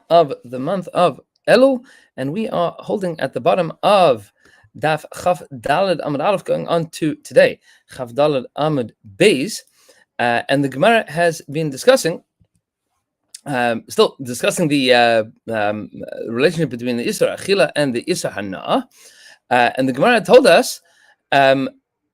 of the month of Elul, and we are holding at the bottom of Daf Chaf Daled Amud Aleph, going on to today, Chaf Daled Amud Beis, and the Gemara has been discussing, still discussing the relationship between the Isra Achila and the Isra Hana'ah, and the Gemara told us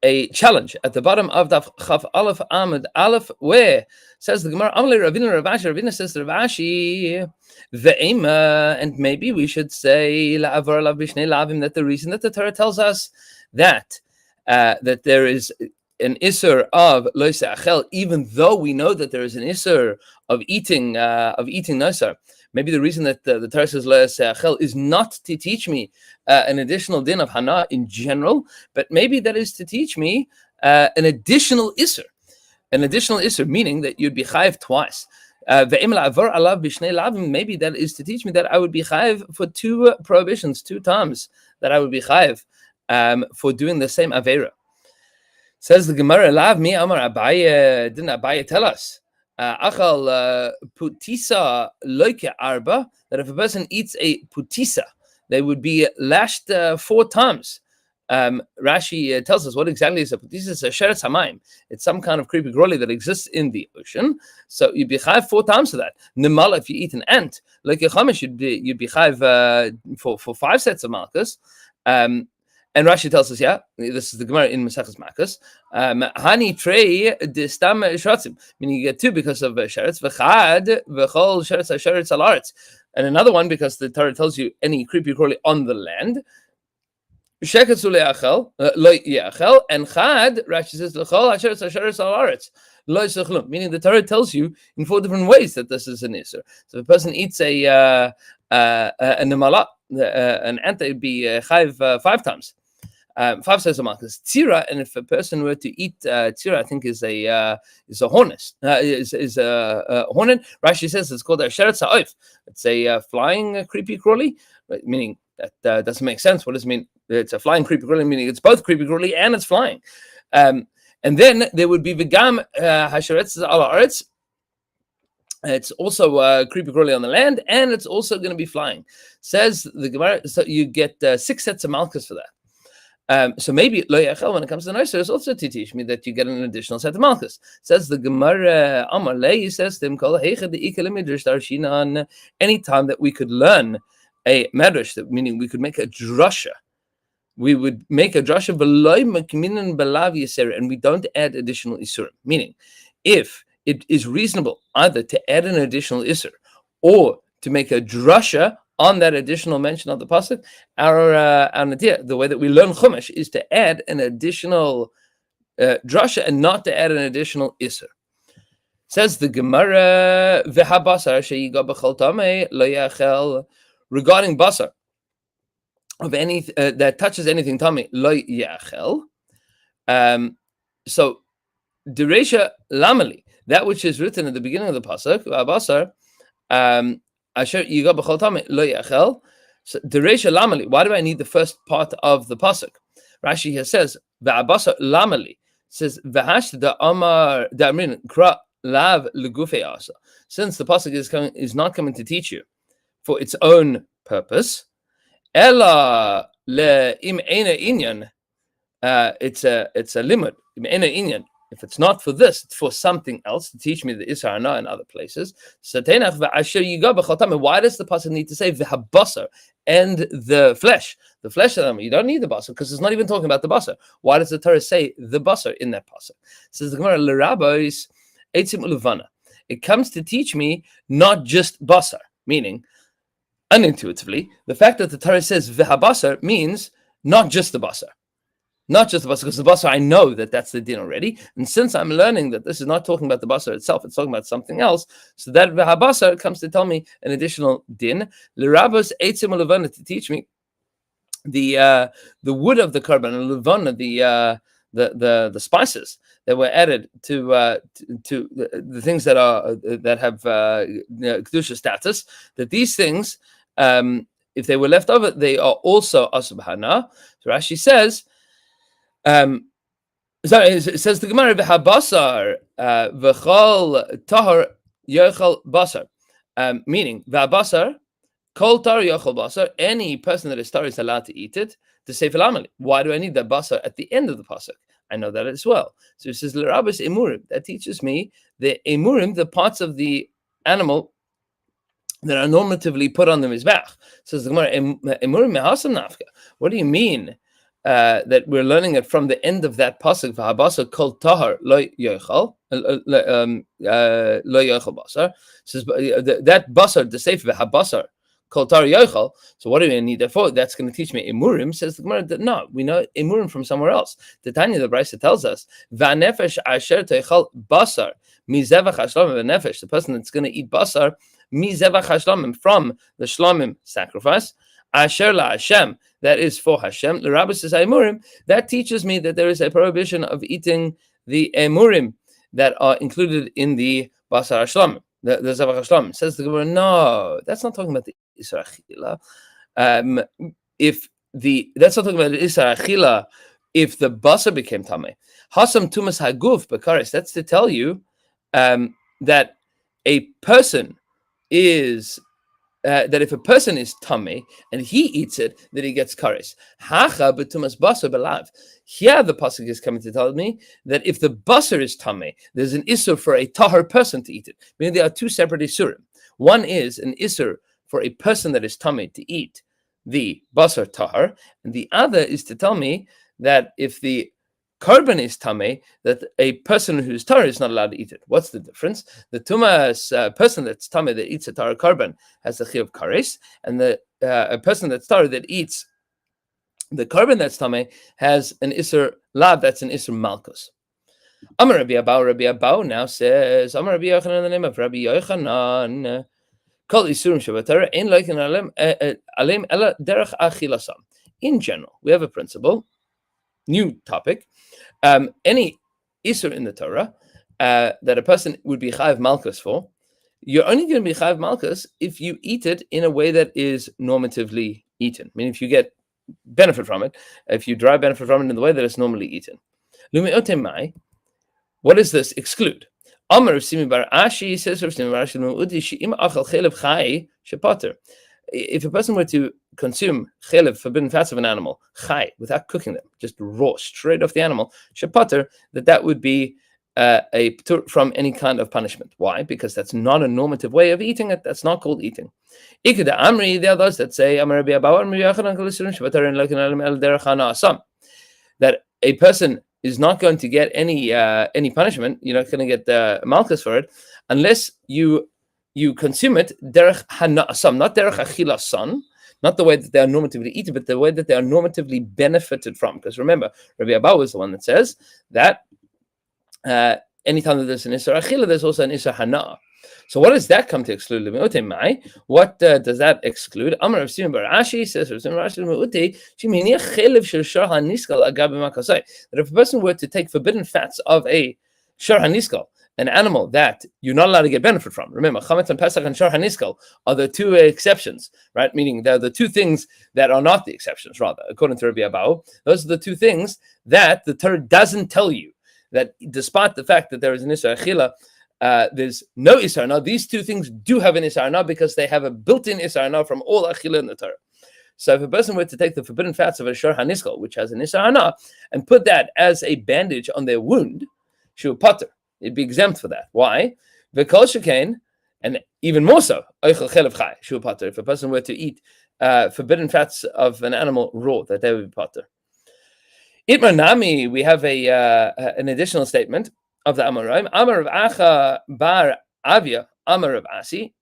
a challenge at the bottom of Daf Chaf Aleph Amud Aleph, where says the Gemara, Amalei Ravina Ravashi, Ravina says to Ravashi, Ve'ema, and maybe we should say La'avar Alav B'shnei Lavim, that the reason that the Torah tells us that that there is an Isser of Lo Se'achel, even though we know that there is an Isser of eating Nosar. Maybe the reason that the Torah says Lo Se'achel is not to teach me an additional din of Hana in general, but maybe that is to teach me an additional Isser. An additional Isser, meaning that you'd be chayiv twice. Maybe that is to teach me that I would be chayiv for two prohibitions, 2 times that I would be chayiv for doing the same avera. Says the Gemara, Lav mi Amar Abaye, didn't Abaye tell us? Achal putisa loike arba, that if a person eats a putisa, they would be lashed 4 times. Rashi tells us what exactly is a putisa. It's a sheretz hamayim. It's some kind of creepy crawly that exists in the ocean. So you'd be chayiv 4 times for that. Nimala, if you eat an ant, like a chamesh, you'd be chayiv for 5 sets of malchus. And Rashi tells us, this is the Gemara in Maseches Makkos. Hani trei distam shratzim, meaning you get 2 because of sheretz. V'chad v'chol sheretz al aretz, and another one because the Torah tells you any creepy crawly on the land. Sheketzu le'achel lo yachel, and chad Rashi says l'chol sheretz al aretz lo yisachlum, meaning the Torah tells you in 4 different ways that this is an isur. So if a person eats a nemala, an ant, it would be chayiv 5 times. 5 says a malchus tzira, and if a person were to eat tzira, I think is a hornet. Is a hornet. Rashi says it's called a sheretz ha'oif. It's a flying creepy crawly, meaning that doesn't make sense. What does it mean? It's a flying creepy crawly, meaning it's both creepy crawly and it's flying. And then there would be v'gam hasheretz al haaretz. It's also creepy crawly on the land, and it's also going to be flying. Says the Gemara, so you get 6 sets of malchus for that. So maybe Lo Yachel, when it comes to the Nosar, is also to teach me that you get an additional set of malchus. Says the Gemara, Amar Lei, says to him, any time that we could learn a medrash, that meaning we could make a drasha, we would make a drasha and we don't add additional isurim. Meaning, if it is reasonable either to add an additional isur or to make a drasha on that additional mention of the pasuk, our idea, the way that we learn chumash, is to add an additional drasha and not to add an additional isur. Says the Gemara, v'habasar sheyiga b'chol tamei lo yachel, regarding basar of any that touches anything tamei lo yachel. So Dirshu lamali, that which is written at the beginning of the pasuk, v'habasar asher yiga b'chol tamei lo yachel. So Dirshu lamali, why do I need the first part of the pasuk? Rashi here says v'habasar lamali, says v'hash da amar da'amrin kra lav legufei asa, since the pasuk is not coming to teach you for its own purpose. Ella le im ena inyan, it's a limud. Im ena inyan. If it's not for this, it's for something else to teach me the Isra Hana in other places. So why does the pasuk need to say v'habasar and the flesh? The flesh of them, you don't need the basar because it's not even talking about the basar. Why does the Torah say the basar in that pasuk? Says the Gemara, l'rabbis eitzim ulevana. It comes to teach me not just basar, meaning unintuitively, the fact that the Torah says v'habasar means not just the basar. Not just the basar, because the basar, I know that that's the din already. And since I'm learning that this is not talking about the basar itself, it's talking about something else, so that v'habasar comes to tell me an additional din. L'rabbos eitzim ulevana, to teach me the wood of the korban, and levana, the spices that were added to the things that have kedusha status, that these things, if they were left over, they are also asur b'hana. So Rashi says, it says the Gemara, v'habasar v'chol tahor yochel basar, meaning v'habasar Kol tar yochel basar, any person that is tar is allowed to eat it. To say amali. Why do I need that basar at the end of the pasuk? I know that as well. So it says l'rabas emurim. That teaches me the emurim, the parts of the animal that are normatively put on the mizbach. Says the Gemara, emurim mehasam nafka. What do you mean that we're learning it from the end of that pasuk? V'habasar kol tahar lo yochel basar. Says that basar, the sefer v'habasar kol tahar yochel. So what do we need that for? That's going to teach me emurim. Says the Gemara that no, we know emurim from somewhere else. The Tanya, the Brisa tells us v'nefesh asher teichel basar mizevach hashlamim. V'nefesh, the person that's going to eat basar mizevach hashlamim, from the shlamim sacrifice. Asher la Hashem, that is for Hashem. The Rabbi says emurim. That teaches me that there is a prohibition of eating the emurim that are included in the basar hashlamim, the zevach hashlamim. Says the Gemara, no, that's not talking about the isar achila. That's not talking about the isar achila if the basar became tameh. Hasam tumas haguf bekaris. That's to tell you that a person is that if a person is tummy and he eats it, that he gets kares. Hacha betumas basar belav. Here the pasuk is coming to tell me that if the basar is tummy, there's an isur for a tahar person to eat it. Meaning there are two separate isurim. One is an isur for a person that is tummy to eat the basar tahar, and the other is to tell me that if the Korban is tameh, that a person who's tar is not allowed to eat it. What's the difference? The tumas person that's tameh that eats a tar korban has the chiyuv kares, and the a person that's tar that eats the korban that's tameh has an isur lav, that's an isur malchus. Amar Rabbi Abau now says, Amar Rabbi Yochanan in the name of Rabbi Yochanan, Kol isurim shabatara ein loikin alem ela derech achilasam. In general, we have a principle. New topic. Any isur in the Torah that a person would be chayav malchus for, you're only going to be chayav malchus if you eat it in a way that is normatively eaten. I mean, if you get benefit from it, if you derive benefit from it in the way that it's normally eaten. What does this exclude? Amar Rav Simi bar Ashi says Rav Simi bar Ashi she'im achal chelev chai shepater. If a person were to consume chelev, forbidden fats of an animal, chai, without cooking them, just raw, straight off the animal, shepater, that would be a patur from any kind of punishment. Why? Because that's not a normative way of eating it. That's not called eating. Ikeda amri, there are those that say that a person is not going to get any punishment. You're not going to get malchus for it unless you consume it derech hana'asam, not derech achilasan, not the way that they are normatively eaten, but the way that they are normatively benefited from. Because remember, Rabbi Abba is the one that says that anytime that there's an isra achila, there's also an isra hana. So what does that come to exclude? What does that exclude? Amar Rav Simon bar Ashi says that if a person were to take forbidden fats of a shar haniskal, an animal that you're not allowed to get benefit from. Remember, chametz and pesach and shar haniskal are the two exceptions, right? Meaning they're the two things that are not the exceptions, rather, according to Rabbi Abau. Those are the two things that the Torah doesn't tell you, that despite the fact that there is an isra achila, there's no isra hana. These two things do have an isra hana because they have a built-in isra hana from all achila in the Torah. So if a person were to take the forbidden fats of a shar haniskal, which has an isra hana, and put that as a bandage on their wound, shu pater, it'd be exempt for that. Why? V'kol shekain, and even more so, oichel chelev chai, shu pater. If a person were to eat forbidden fats of an animal raw, that they would be pater. Itmar nami, we have an additional statement of the Amoraim. Amar Rav Acha bar Avia, Amar Rav Asi,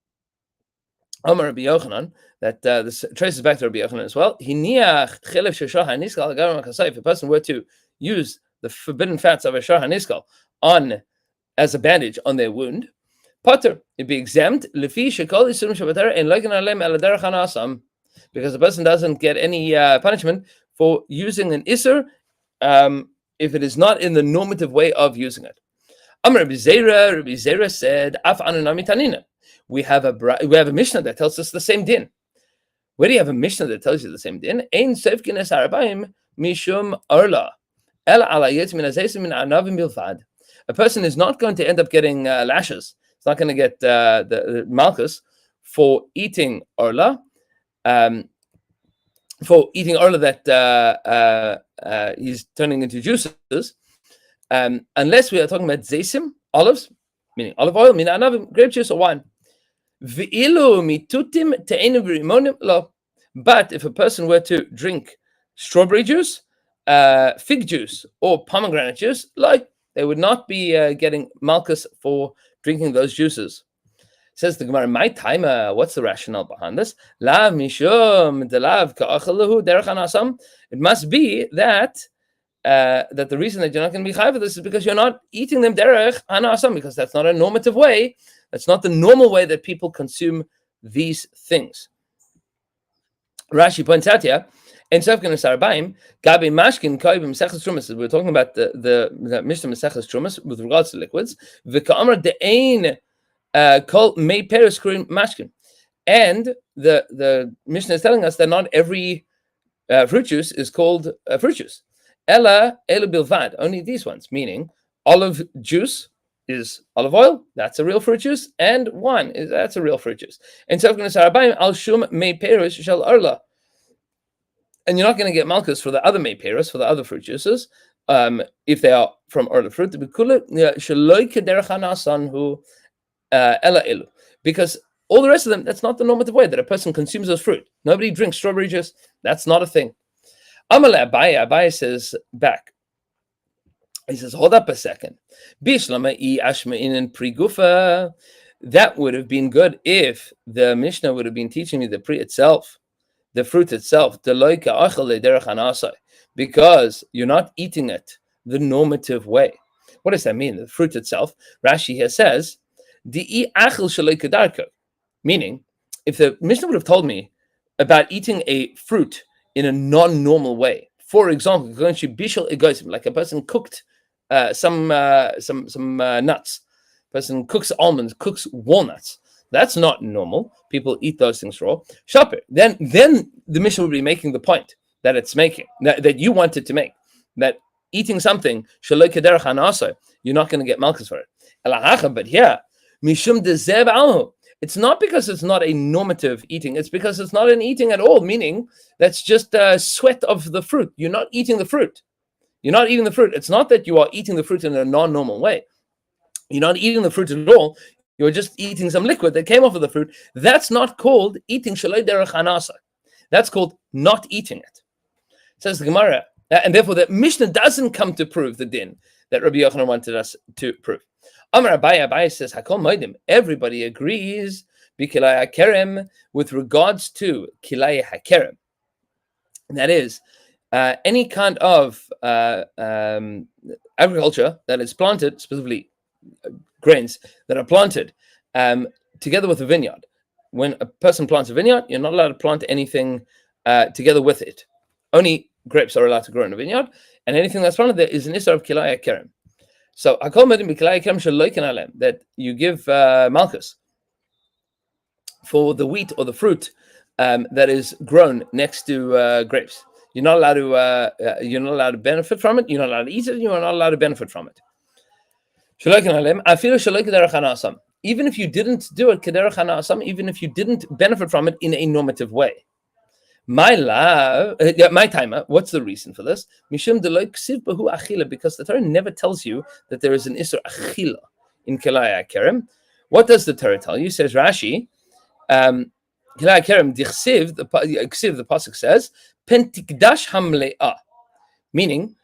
Amar Rabbi Yochanan, that this traces back to Rabbi Yochanan as well. Hiniach chelev sheshah haniskal agaram hakasai. If a person were to use the forbidden fats of a shah haniskal on as a bandage on their wound, pater, it'd be exempt. Lefi shekol isurim shabatara and loikin alem el derech hanasam, because the person doesn't get any punishment for using an isur if it is not in the normative way of using it. Amar Rabbi Zera said, Af ananami tanina. We have a Mishnah that tells us the same din. Where do you have a Mishnah that tells you the same din? Ein sefkin es arabaim mishum arla el alayet min azeisim min anavim bilfad. A person is not going to end up getting lashes. It's not going to get the malchus for eating arla, for eating all of that he's turning into juices, unless we are talking about zaysim, olives, meaning olive oil, meaning anavim, grape juice or wine. But if a person were to drink strawberry juice, fig juice, or pomegranate juice, like, they would not be getting malchus for drinking those juices. Says the Gemara, my time, what's the rationale behind this? It must be that that the reason that you're not going to be chayav for this is because you're not eating them derech hanasam, because that's not a normative way. That's not the normal way that people consume these things. Rashi points out here, in Sofkin and Sarabaim, Gabi Mashkin Kaibim Maseches Trumas. We're talking about the Mishnah Maseches Trumas with regards to liquids. V'ka'amar de'ein kol mei peres kurim mashkin. And the Mishnah is telling us that not every fruit juice is called fruit juice. Ella elu bilvad, only these ones, meaning olive juice is olive oil, that's a real fruit juice, and wine that's a real fruit juice. And so al shum mei peres shel arla. And you're not going to get malchus for the other mei peres, for the other fruit juices, if they are from arla fruit, because all the rest of them, that's not the normative way that a person consumes those fruit. Nobody drinks strawberry juice. That's not a thing. Amale Abaye says back. He says, hold up a second. That would have been good if the Mishnah would have been teaching me the fruit itself, because you're not eating it the normative way. What does that mean? The fruit itself, Rashi here says, meaning, if the Mishnah would have told me about eating a fruit in a non-normal way, for example, like a person cooked some nuts, person cooks almonds, cooks walnuts. That's not normal. People eat those things raw. Shopper. Then the Mishnah would be making the point that it's making, that you wanted to make, that eating something, you're not going to get malchus for it. But here, it's not because it's not a normative eating, it's because it's not an eating at all, meaning that's just a sweat of the fruit. You're not eating the fruit. You're not eating the fruit. It's not that you are eating the fruit in a non-normal way. You're not eating the fruit at all. You're just eating some liquid that came off of the fruit. That's not called eating shalei derech hanasa. That's called not eating it. Says the Gemara. And therefore the Mishnah doesn't come to prove the din that Rabbi Yochanan wanted us to prove. Amar Abaye says, Hakol Moedim, everybody agrees b'kilai hakerem with regards to kilai hakerem. That is, any kind of agriculture that is planted, specifically grains that are planted together with a vineyard. When a person plants a vineyard, you're not allowed to plant anything together with it. Only grapes are allowed to grow in a vineyard, and anything that's planted there is an issur of kilai hakerem. So, that you give malchus for the wheat or the fruit that is grown next to grapes. You're not allowed to benefit from it. You're not allowed to eat it. You're not allowed to benefit from it. Even if you didn't do it, even if you didn't benefit from it in a normative way. My timer, what's the reason for this? Because the Torah never tells you that there is an issur achila in kilai hakerem. What does the Torah tell you? Says Rashi, kilai hakerem dichsiv, the pasuk says, pentikdash hamle'ah, meaning,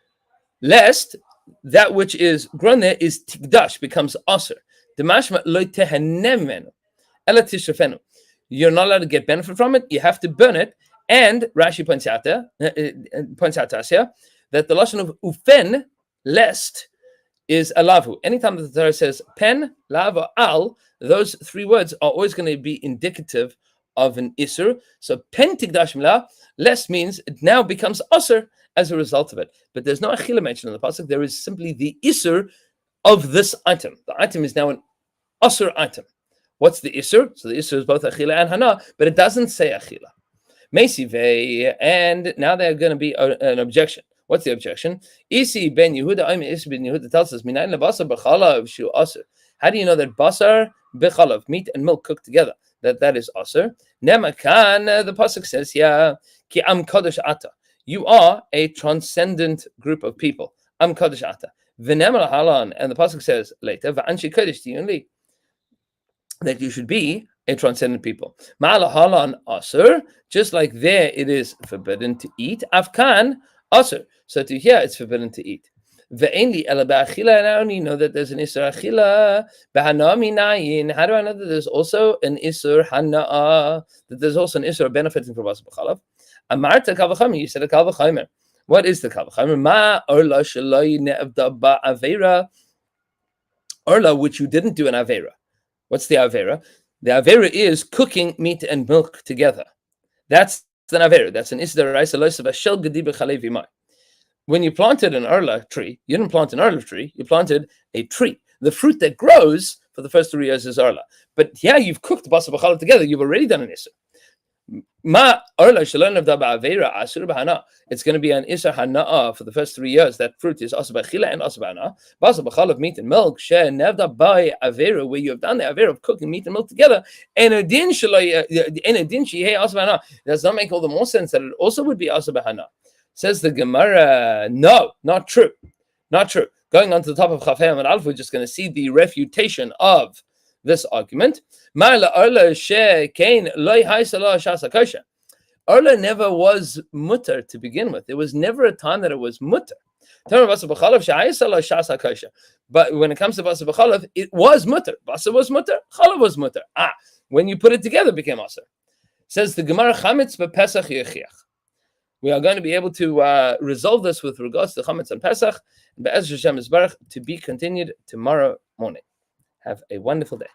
lest that which is grown there is tikdash, becomes aser. Demashma lo tehanem ela tishrafenu. You're not allowed to get benefit from it. You have to burn it. And Rashi points out to us here that the lashon of ufen, lest, is alavu. Anytime that the Torah says pen, lav, al, those three words are always going to be indicative of an issur. So pen tikdash milah, lest means it now becomes asur as a result of it. But there's no achila mentioned in the pasuk. There is simply the issur of this item. The item is now an asur item. What's the issur? So the issur is both achila and hana, but it doesn't say achila. And now there's going to be an objection. What's the objection? Isi ben Yehuda, Isi ben Yehuda tells us, how do you know that basar bechalav, meat and milk cooked together, that is aser. Nemakan, the pasuk says here, ki am kodesh ata. You are a transcendent group of people. Am kodesh ata. V'nemar halan, and the pasuk says later, va'anshi kodesh tiyun, that you should be a transcendent people. Ma'ala halan aser, just like there it is forbidden to eat. Afkan aser, so to here it's forbidden to eat. Ve'enli ela ba'achila, and I only know that there's an isur achila. B'hana minayin. How do I know that there's also an isur hana'a? That there's also an isur benefiting from basar b'chalav. Amarta kal v'chomer. You said a kal v'chomer. What is the kal v'chomer? Ma orla sheloi ne'avda ba'avera. Orla, which you didn't do an avera. What's the avera? The avera is cooking meat and milk together. That's an avera. That's an isur raisa loisav ashel gedi b'chalev imai. When you planted an arla tree, you didn't plant an olive tree, you planted a tree. The fruit that grows for the first 3 years is arla. But yeah, you've cooked basar b'chalav together, you've already done an isur. Ma arla shalon avda ba'avera asur b'hana. It's going to be an isur hana'a for the first 3 years. That fruit is asur b'chila and asur b'hana. Basar b'chalav, meat and milk, she nevda by avera, where you have done the avera of cooking meat and milk together. And a din shaloi, and a din shehei asur b'hana. Does not make all the more sense that it also would be asur b'hana. Says the Gemara, no, not true. Not true. Going on to the top of Chaf Amud Aleph, we're just going to see the refutation of this argument. Arla never was mutter to begin with. There was never a time that it was mutter. But when it comes to basar b'chalav, it was mutter. Basar was mutter, chalav was mutter. When you put it together, it became aser. Says the Gemara, chametz b'Pesach yechiach. We are going to be able to resolve this with regards to chametz and Pesach, and Be'ez Hashem Yisbarach, to be continued tomorrow morning. Have a wonderful day.